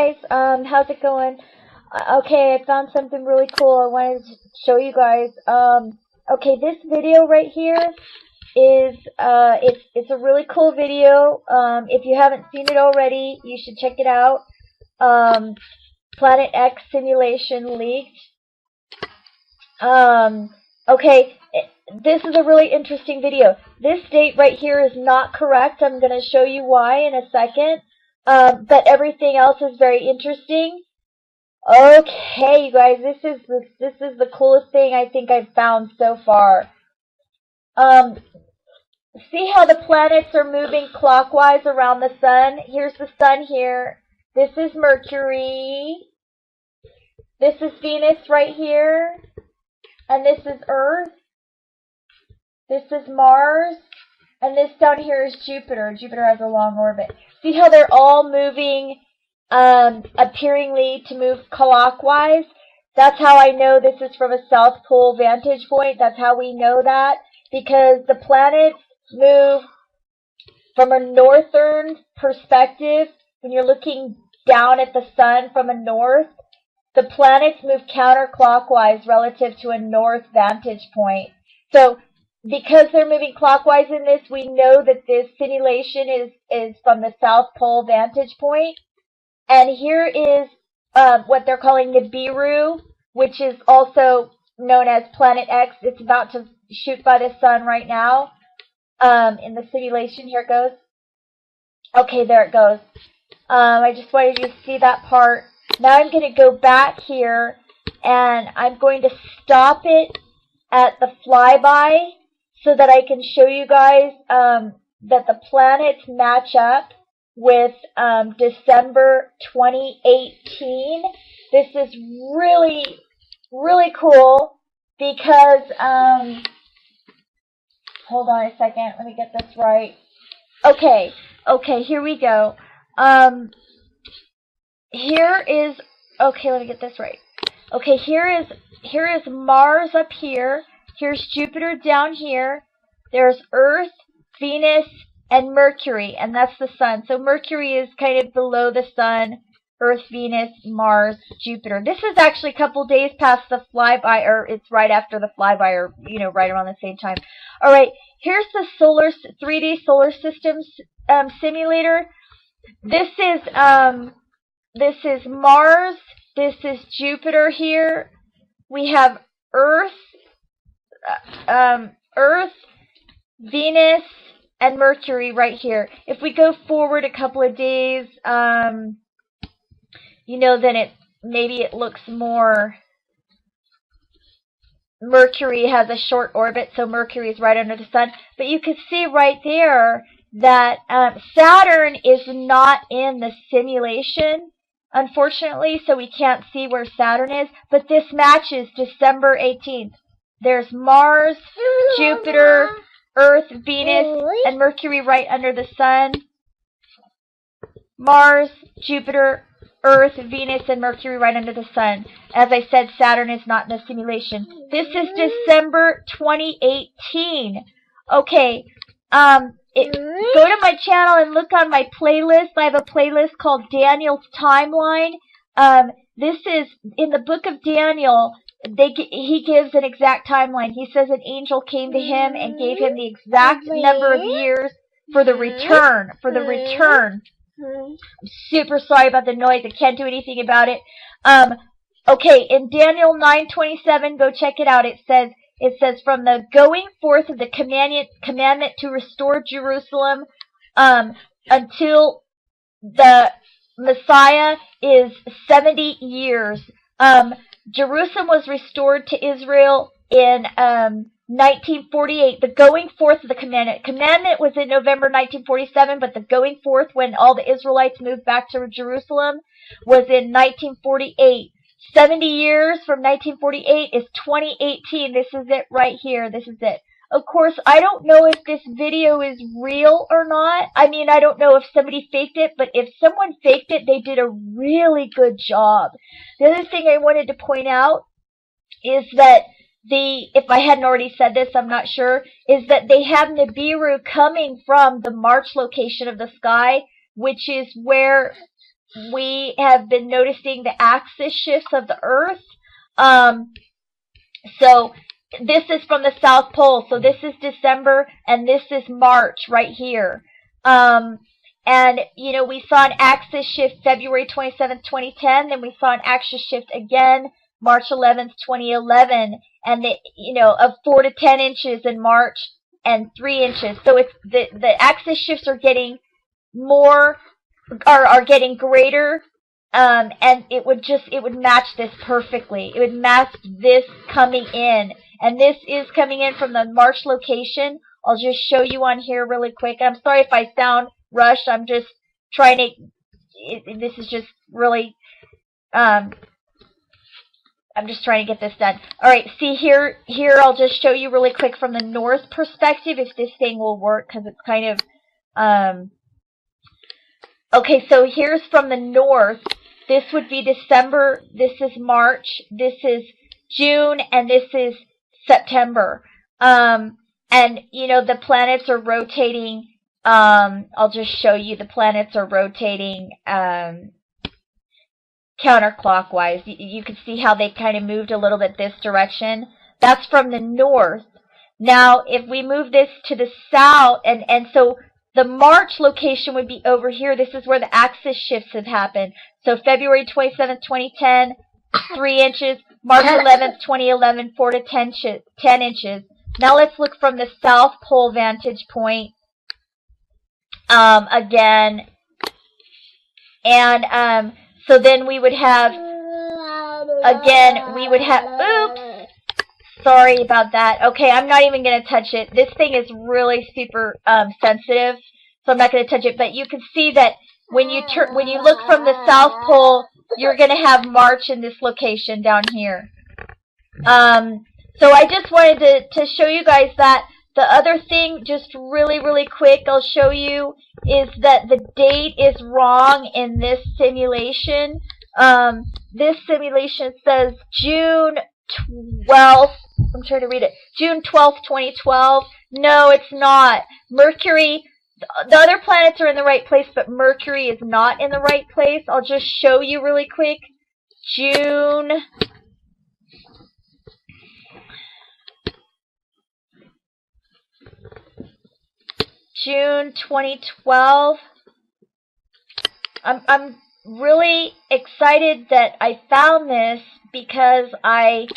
guys, how's it going? Okay, I found something really cool I wanted to show you guys. Okay, this video right here is, it's a really cool video. If you haven't seen it already, you should check it out. Planet X simulation leaked. Okay, this is a really interesting video. This date right here is not correct. I'm going to show you why in a second. But everything else is very interesting. Okay, you guys, this is the coolest thing I think I've found so far. See how the planets are moving clockwise around the sun? Here's the sun here. This is Mercury. This is Venus right here. And this is Earth. This is Mars. And this down here is Jupiter. Jupiter has a long orbit. See how they're all moving, appearingly to move clockwise? That's how I know this is from a South Pole vantage point. That's how we know that. Because the planets move from a northern perspective. When you're looking down at the sun from a north, the planets move counterclockwise relative to a north vantage point. So, because they're moving clockwise in this, we know that this simulation is from the South Pole vantage point. And here is what they're calling Nibiru, which is also known as Planet X. It's about to shoot by the sun right now in the simulation. Here it goes. Okay, there it goes. I just wanted you to see that part. Now I'm going to go back here, and I'm going to stop it at the flyby, so that I can show you guys that the planets match up with December 2018. This is really, really cool because, hold on a second, let me get this right. Okay, here we go. Here is, okay, let me get this right. Okay, here is Mars up here. Here's Jupiter down here. There's Earth, Venus, and Mercury, and that's the sun. So Mercury is kind of below the sun. Earth, Venus, Mars, Jupiter. This is actually a couple days past the flyby, or it's right after the flyby, or right around the same time. All right, here's the 3D solar systems simulator. This is Mars. This is Jupiter here. We have Earth, Venus, and Mercury right here. If we go forward a couple of days, then maybe it looks more. Mercury has a short orbit, so Mercury is right under the sun. But you can see right there that Saturn is not in the simulation, unfortunately, so we can't see where Saturn is. But this matches December 18th. There's Mars, Jupiter, Earth, Venus, and Mercury right under the sun. Mars, Jupiter, Earth, Venus, and Mercury right under the sun. As I said, Saturn is not in the simulation. This is December 2018. Okay, go to my channel and look on my playlist. I have a playlist called Daniel's Timeline. This is, in the book of Daniel, he gives an exact timeline. He says an angel came to him and gave him the exact number of years for the return. I'm super sorry about the noise. I can't do anything about it. Okay, in Daniel 9:27, go check it out. It says from the going forth of the commandment to restore Jerusalem until the Messiah is 70 years. Jerusalem was restored to Israel in 1948. The going forth of the commandment was in November 1947, but the going forth when all the Israelites moved back to Jerusalem was in 1948. 70 years from 1948 is 2018. This is it right here. This is it. Of course, I don't know if this video is real or not. I mean, I don't know if somebody faked it, but if someone faked it, they did a really good job. The other thing I wanted to point out is that if I hadn't already said this, I'm not sure, is that they have Nibiru coming from the March location of the sky, which is where we have been noticing the axis shifts of the Earth. So this is from the South Pole. So this is December, and this is March right here. And, you know, we saw an axis shift February 27th, 2010. Then we saw an axis shift again March 11th, 2011. And, you know, of 4 to 10 inches in March and 3 inches. So it's the axis shifts are getting more, are getting greater. And it would match this perfectly. It would match this coming in. And this is coming in from the March location. I'll just show you on here really quick. I'm sorry if I sound rushed. I'm just trying to, this is just really, I'm just trying to get this done. Alright, see here I'll just show you really quick from the north perspective if this thing will work, because it's kind of, okay, so here's from the north. This would be December, this is March, this is June, and this is September. And, you know, the planets are rotating, I'll just show you, the planets are rotating counterclockwise. You can see how they kind of moved a little bit this direction. That's from the north. Now, if we move this to the south, and so the March location would be over here. This is where the axis shifts have happened. So February 27th, 2010, 3 inches. March 11th, 2011, 4 to 10 inches. Now let's look from the South Pole vantage point again. And so then we would have, again, we would have, oops, sorry about that. Okay, I'm not even going to touch it. This thing is really super sensitive, so I'm not going to touch it. But you can see that when you look from the South Pole, you're going to have March in this location down here. So I just wanted to show you guys that. The other thing, just really, really quick, I'll show you, is that the date is wrong in this simulation. This simulation says June 12th. I'm trying to read it. June 12th, 2012. No, it's not. Mercury, the other planets are in the right place, but Mercury is not in the right place. I'll just show you really quick. June 2012. I'm really excited that I found this because I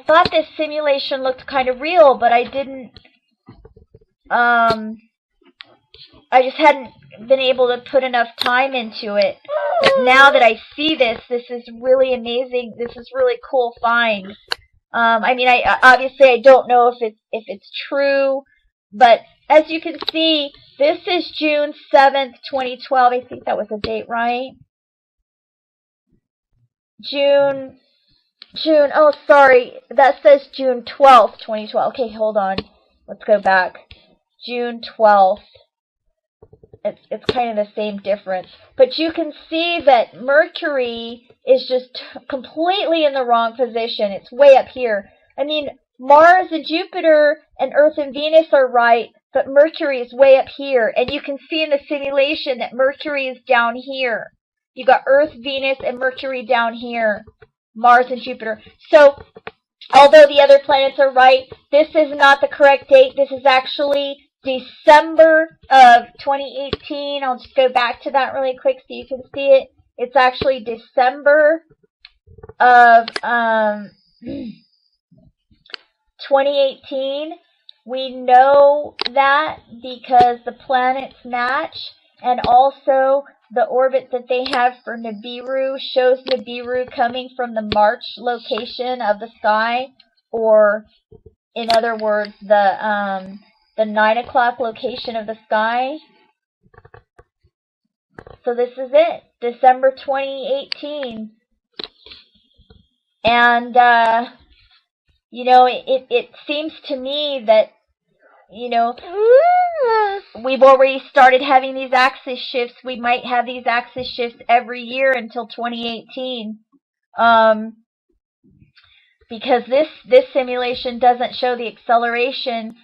thought this simulation looked kind of real, but I didn't, I just hadn't been able to put enough time into it. But now that I see this, this is really amazing. This is really cool find. I mean, obviously I don't know if it's true, but as you can see, this is June 7th, 2012. I think that was the date, right? June, oh, sorry. That says June 12th, 2012. Okay, hold on. Let's go back. June 12th. It's kind of the same difference. But you can see that Mercury is just completely in the wrong position. It's way up here. I mean, Mars and Jupiter and Earth and Venus are right, but Mercury is way up here. And you can see in the simulation that Mercury is down here. You got Earth, Venus, and Mercury down here. Mars and Jupiter. So, although the other planets are right, this is not the correct date. This is actually December of 2018. I'll just go back to that really quick so you can see it. It's actually December of 2018. We know that because the planets match, and also the orbit that they have for Nibiru shows Nibiru coming from the March location of the sky, or in other words, the 9 o'clock location of the sky. So this is it, December 2018. And, you know, it seems to me that, you know, we've already started having these axis shifts. We might have these axis shifts every year until 2018. Because this simulation doesn't show the acceleration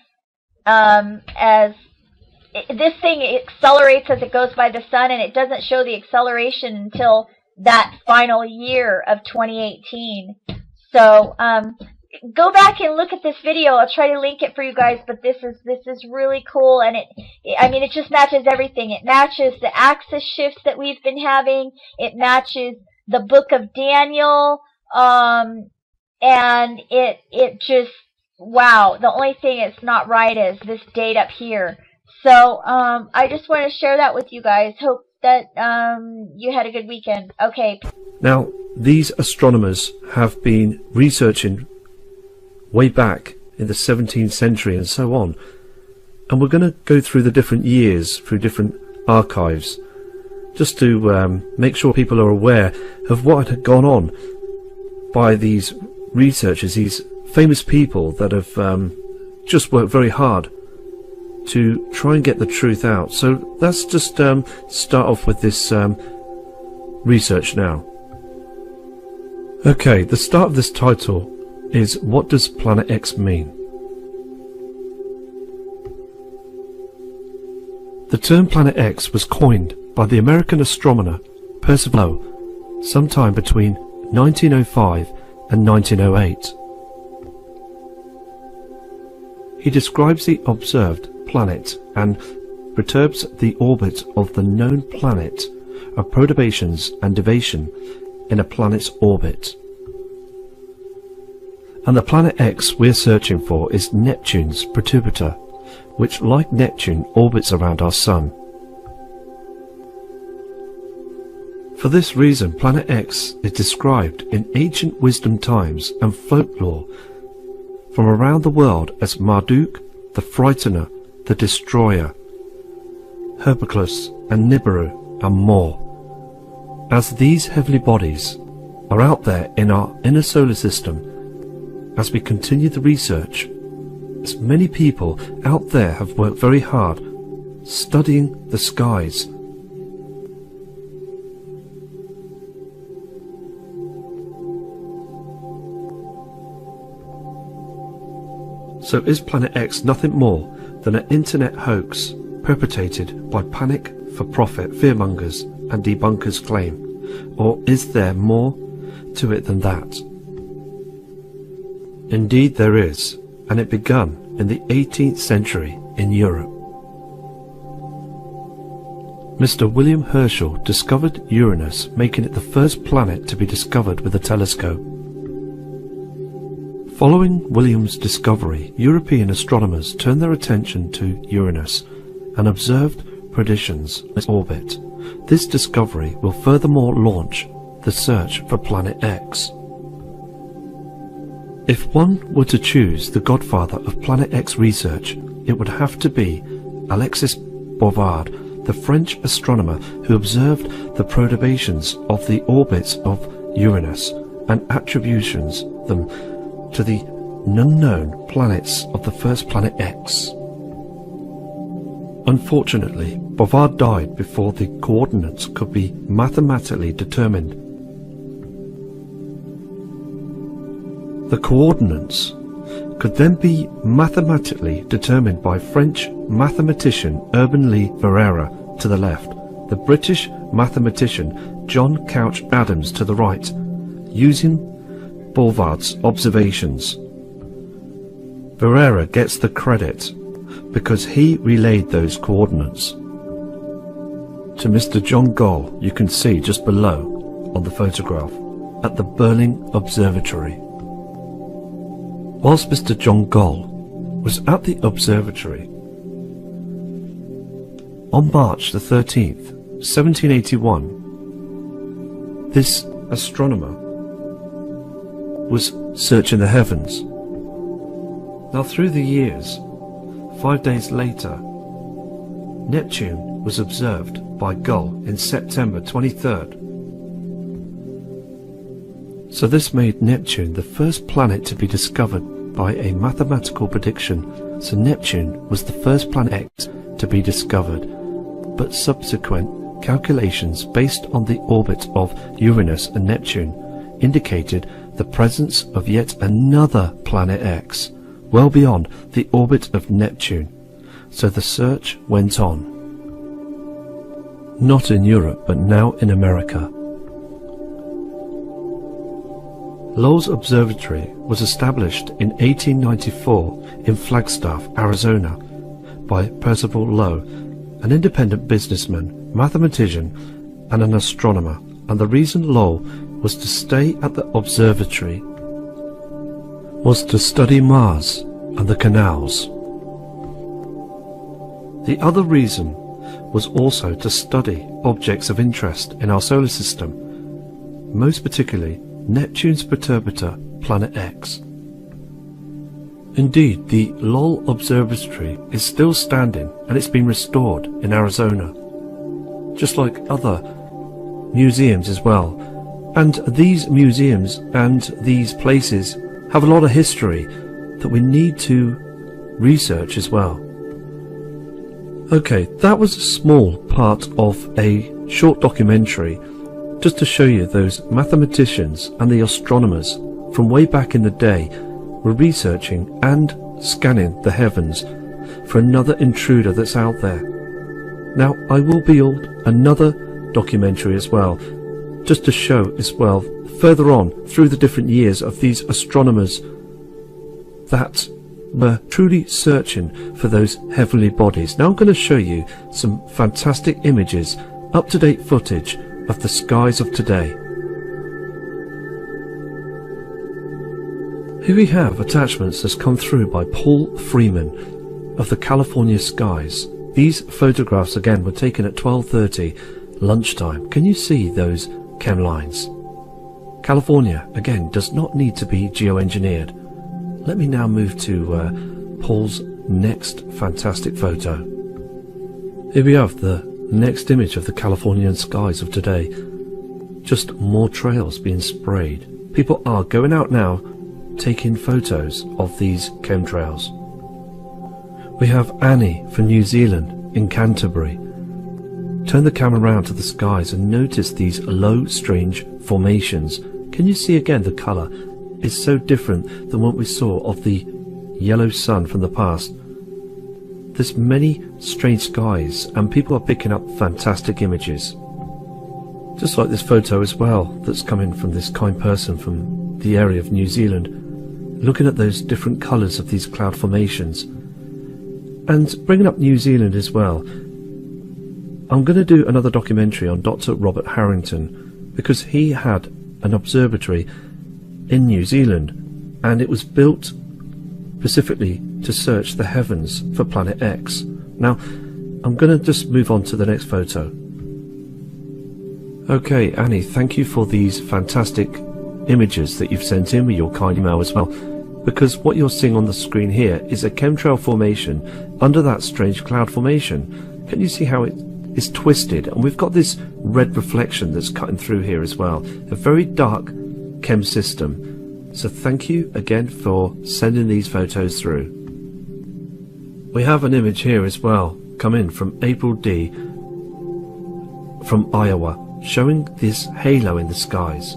as this thing accelerates as it goes by the sun, and it doesn't show the acceleration until that final year of 2018. So go back and look at this video. I'll try to link it for you guys, but this is really cool, and it just matches everything. It matches the axis shifts that we've been having. It matches the book of Daniel, and it just, wow. The only thing it's not right is this date up here. So I just want to share that with you guys. Hope that you had a good weekend. Okay. Now, these astronomers have been researching way back in the 17th century and so on, and we're going to go through the different years, through different archives, just to make sure people are aware of what had gone on by these researchers, these famous people that have just worked very hard to try and get the truth out. So let's just start off with this research now. Okay, the start of this title is, what does Planet X mean? The term Planet X was coined by the American astronomer Percival Lowell sometime between 1905 and 1908. He describes the observed planet and perturbs the orbit of the known planet of perturbations and deviation in a planet's orbit. And the Planet X we're searching for is Neptune's perturbator, which, like Neptune, orbits around our Sun. For this reason, Planet X is described in ancient wisdom times and folklore from around the world as Marduk, the Frightener, the Destroyer, Hercules and Nibiru, and more, as these heavenly bodies are out there in our inner solar system. As we continue the research, as many people out there have worked very hard studying the skies. So is Planet X nothing more than an internet hoax perpetrated by panic for profit fearmongers and debunkers claim? Or is there more to it than that? Indeed there is, and it began in the 18th century in Europe. Mr. William Herschel discovered Uranus, making it the first planet to be discovered with a telescope. Following William's discovery, European astronomers turned their attention to Uranus and observed predictions of its orbit. This discovery will furthermore launch the search for Planet X. If one were to choose the godfather of Planet X research, it would have to be Alexis Bouvard, the French astronomer who observed the perturbations of the orbits of Uranus and attributions them to the unknown planets of the first Planet X. Unfortunately, Bouvard died before the coordinates could be mathematically determined. The coordinates could then be mathematically determined by French mathematician Urbain Le Verrier to the left, the British mathematician John Couch Adams to the right, using Bouvard's observations. Verrier gets the credit because he relayed those coordinates to Mr. John Goll, you can see just below on the photograph, at the Berlin Observatory. Whilst Mr. John Goll was at the observatory, on March the 13th, 1781, this astronomer was searching the heavens. Now through the years, 5 days later, Neptune was observed by Goll in September 23rd. So this made Neptune the first planet to be discovered by a mathematical prediction. So Neptune was the first Planet X to be discovered, but subsequent calculations based on the orbit of Uranus and Neptune indicated the presence of yet another Planet X, well beyond the orbit of Neptune. So the search went on. Not in Europe, but now in America. Lowell's Observatory was established in 1894 in Flagstaff, Arizona, by Percival Lowe, an independent businessman, mathematician, and an astronomer, and the reason Lowell was to stay at the observatory was to study Mars and the canals. The other reason was also to study objects of interest in our solar system, most particularly Neptune's perturbator, Planet X. Indeed, the Lowell Observatory is still standing, and it's been restored in Arizona, just like other museums as well. And these museums and these places have a lot of history that we need to research as well. Okay, that was a small part of a short documentary just to show you those mathematicians and the astronomers from way back in the day were researching and scanning the heavens for another intruder that's out there. Now, I will build another documentary as well, just to show as well further on through the different years of these astronomers that were truly searching for those heavenly bodies. Now I'm going to show you some fantastic images, up-to-date footage of the skies of today. Here we have attachments that's come through by Paul Freeman of the California skies. These photographs again were taken at 12:30 lunchtime. Can you see those chem lines? California again does not need to be geoengineered. Let me now move to Paul's next fantastic photo. Here we have the next image of the Californian skies of today. Just more trails being sprayed. People are going out now taking photos of these chemtrails. We have Annie from New Zealand in Canterbury. Turn the camera around to the skies and notice these low, strange formations. Can you see again the colour is so different than what we saw of the yellow sun from the past? There's many strange skies and people are picking up fantastic images. Just like this photo as well that's coming from this kind person from the area of New Zealand, looking at those different colours of these cloud formations. And bringing up New Zealand as well, I'm going to do another documentary on Dr. Robert Harrington, because he had an observatory in New Zealand and it was built specifically to search the heavens for Planet X. Now I'm going to just move on to the next photo. Okay, Annie, thank you for these fantastic images that you've sent in with your kind email as well, because what you're seeing on the screen here is a chemtrail formation under that strange cloud formation. Can you see how it is twisted? And we've got this red reflection that's cutting through here as well. A very dark chem system. So thank you again for sending these photos through. We have an image here as well come in from April D from Iowa, showing this halo in the skies.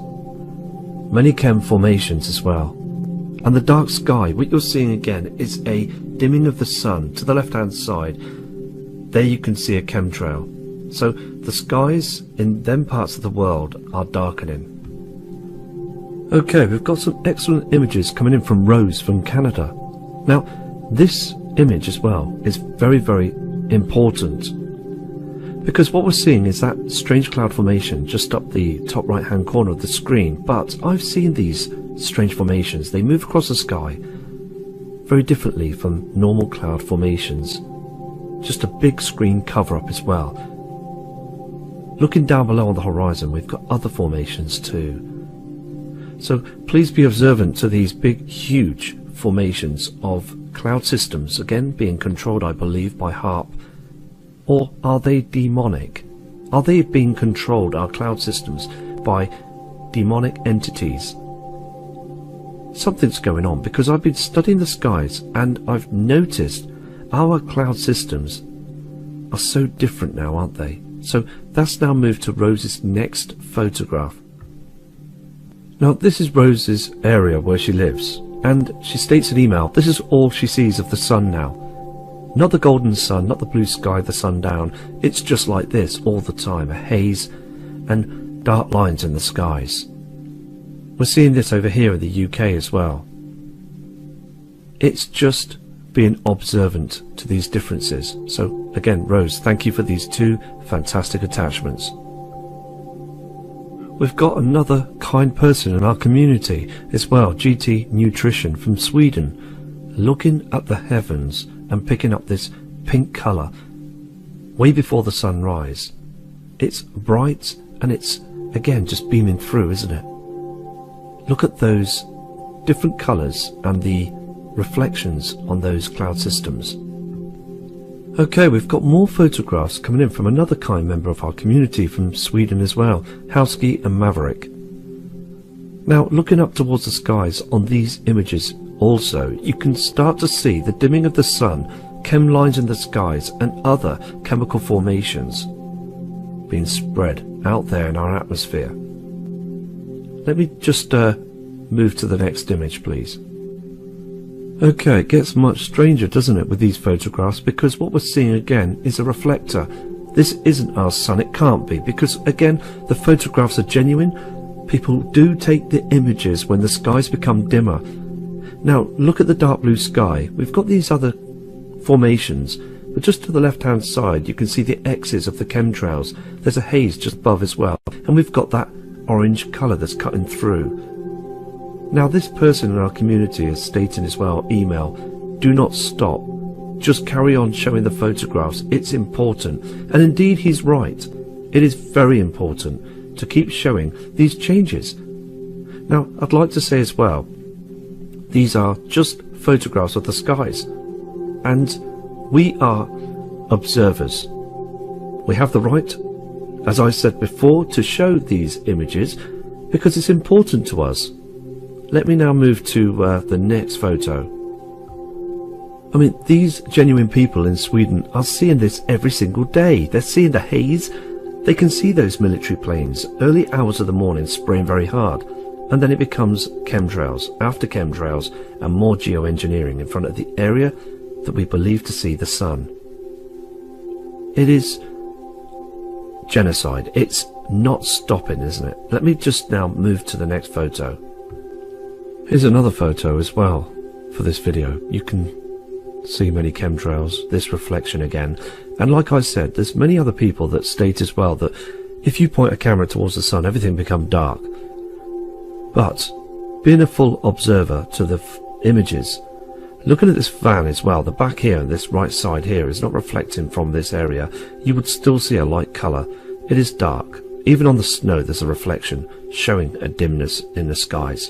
Many chem formations as well. And the dark sky, what you're seeing again is a dimming of the sun to the left hand side. There you can see a chemtrail. So the skies in them parts of the world are darkening. Okay, we've got some excellent images coming in from Rose from Canada. Now this image as well is very, very important, because what we're seeing is that strange cloud formation just up the top right hand corner of the screen. But I've seen these strange formations. They move across the sky very differently from normal cloud formations. Just a big screen cover up as well. Looking down below on the horizon, we've got other formations too. So please be observant to these big, huge formations of cloud systems, again being controlled, I believe, by HARP. Or are they demonic? Are they being controlled, our cloud systems, by demonic entities? Something's going on, because I've been studying the skies and I've noticed our cloud systems are so different now, aren't they? So that's now moved to Rose's next photograph. Now this is Rose's area where she lives, and she states in email, this is all she sees of the sun now. Not the golden sun, not the blue sky, the sun down. It's just like this all the time, a haze and dark lines in the skies. We're seeing this over here in the UK as well. It's just being observant to these differences. So again, Rose, thank you for these two fantastic attachments. We've got another kind person in our community as well, GT Nutrition from Sweden, looking at the heavens and picking up this pink colour way before the sunrise. It's bright and it's again just beaming through, isn't it? Look at those different colours and the reflections on those cloud systems. Okay, we've got more photographs coming in from another kind member of our community from Sweden as well, Howski and Maverick. Now, looking up towards the skies on these images also, you can start to see the dimming of the sun, chem lines in the skies and other chemical formations being spread out there in our atmosphere. Let me just move to the next image, please. Okay, it gets much stranger, doesn't it, with these photographs, because what we're seeing again is a reflector. This isn't our sun, it can't be, because again, the photographs are genuine. People do take the images when the skies become dimmer. Now, look at the dark blue sky. We've got these other formations, but just to the left-hand side, you can see the X's of the chemtrails. There's a haze just above as well, and we've got that orange colour that's cutting through. Now, this person in our community is stating as well, email, do not stop. Just carry on showing the photographs. It's important. And indeed, he's right. It is very important to keep showing these changes. Now, I'd like to say as well, these are just photographs of the skies. And we are observers. We have the right, as I said before, to show these images because it's important to us. Let me now move to the next photo. I mean, these genuine people in Sweden are seeing this every single day. They're seeing the haze. They can see those military planes early hours of the morning spraying very hard. And then it becomes chemtrails after chemtrails and more geoengineering in front of the area that we believe to see the sun. It is genocide. It's not stopping, isn't it? Let me just now move to the next photo. Here's another photo as well for this video. You can see many chemtrails, this reflection again. And like I said, there's many other people that state as well that if you point a camera towards the sun, everything becomes dark. But being a full observer to the images, looking at this van as well, the back here and this right side here is not reflecting from this area, you would still see a light colour. It is dark. Even on the snow there's a reflection showing a dimness in the skies.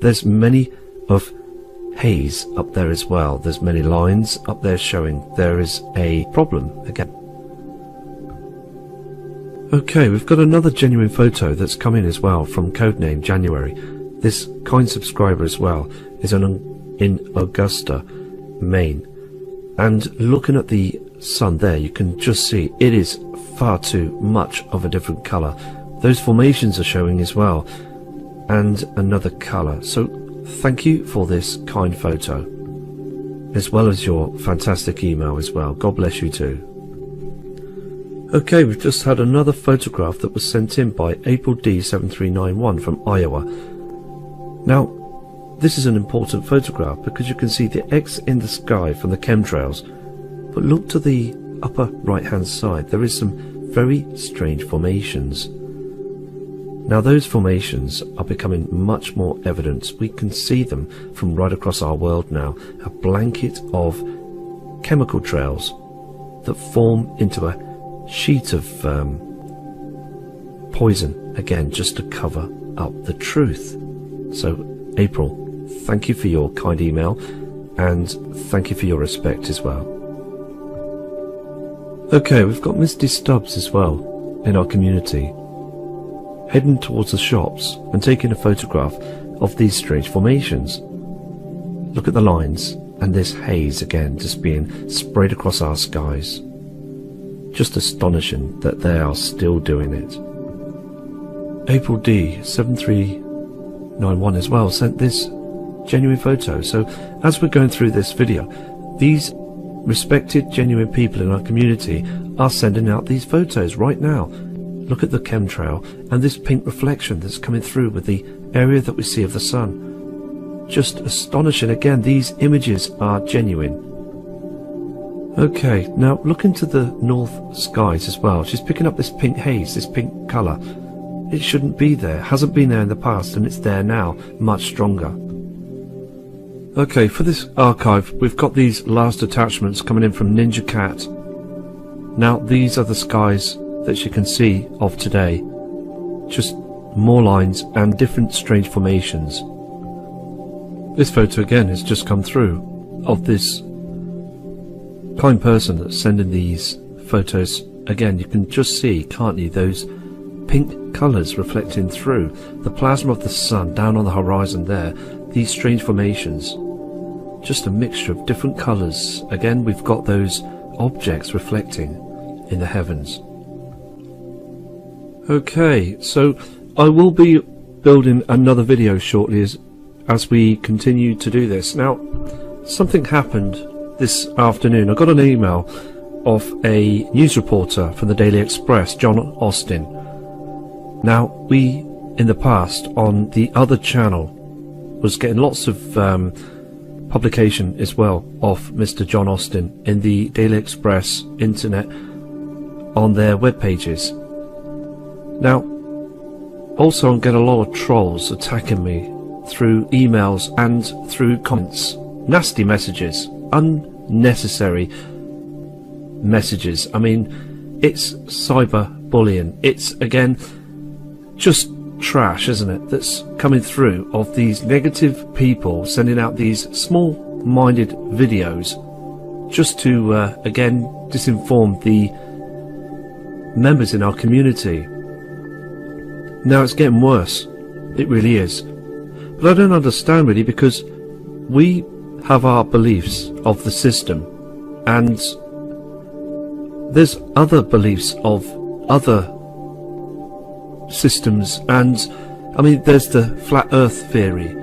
There's many of haze up there as well. There's many lines up there showing there is a problem again. Okay, we've got another genuine photo that's come in as well from codename January. This kind subscriber as well is in Augusta, Maine. And looking at the sun there, you can just see it is far too much of a different colour. Those formations are showing as well. And another colour. So thank you for this kind photo, as well as your fantastic email as well. God bless you too. Okay, we've just had another photograph that was sent in by April D7391 from Iowa. Now, this is an important photograph because you can see the X in the sky from the chemtrails, but look to the upper right hand side. There is some very strange formations. Now those formations are becoming much more evident. We can see them from right across our world now. A blanket of chemical trails that form into a sheet of poison, again, just to cover up the truth. So, April, thank you for your kind email, and thank you for your respect as well. Okay, we've got Misty Stubbs as well in our community, heading towards the shops and taking a photograph of these strange formations. Look at the lines and this haze again just being sprayed across our skies. Just astonishing that they are still doing it. April D7391 as well sent this genuine photo. So as we're going through this video, these respected, genuine people in our community are sending out these photos right now. Look at the chemtrail and this pink reflection that's coming through with the area that we see of the sun. Just astonishing. Again, these images are genuine. Okay, now look into the north skies as well. She's picking up this pink haze, this pink colour. It shouldn't be there, hasn't been there in the past, and it's there now, much stronger. Okay, for this archive, we've got these last attachments coming in from Ninja Cat. Now, these are the skies that you can see of today. Just more lines and different strange formations. This photo again has just come through of this kind person that's sending these photos. Again, you can just see, can't you, those pink colours reflecting through the plasma of the sun down on the horizon there. These strange formations, just a mixture of different colours. Again, we've got those objects reflecting in the heavens. Okay, so I will be building another video shortly as we continue to do this. Now, something happened this afternoon. I got an email of a news reporter from the Daily Express, John Austin. Now, we in the past on the other channel was getting lots of publication as well of Mr. John Austin in the Daily Express internet on their web pages. Now, also I get a lot of trolls attacking me through emails and through comments, nasty messages, unnecessary messages. I mean, it's cyber bullying. It's again just trash, isn't it, that's coming through of these negative people sending out these small-minded videos just to again disinform the members in our community. Now it's getting worse, it really is, but I don't understand really, because we have our beliefs of the system, and there's other beliefs of other systems, and I mean, there's the flat earth theory.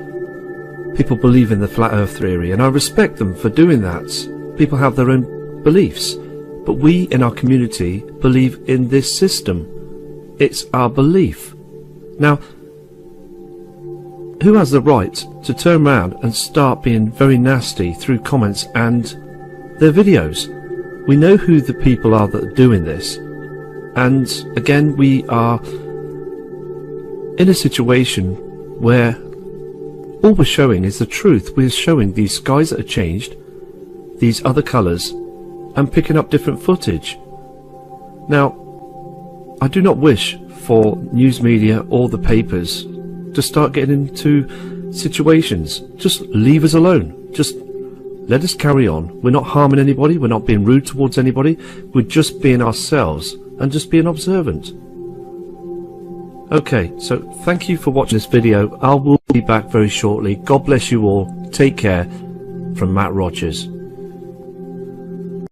People believe in the flat earth theory, and I respect them for doing that. People have their own beliefs, but we in our community believe in this system. It's our belief. Now, who has the right to turn around and start being very nasty through comments and their videos? We know who the people are that are doing this, and again, we are in a situation where all we're showing is the truth. We're showing these skies that have changed, these other colours, and picking up different footage. Now, I do not wish for news media or the papers to start getting into situations. Just leave us alone. Just let us carry on. We're not harming anybody. We're not being rude towards anybody. We're just being ourselves and just being observant. Okay, so thank you for watching this video. I will be back very shortly. God bless you all. Take care. From Matt Rogers.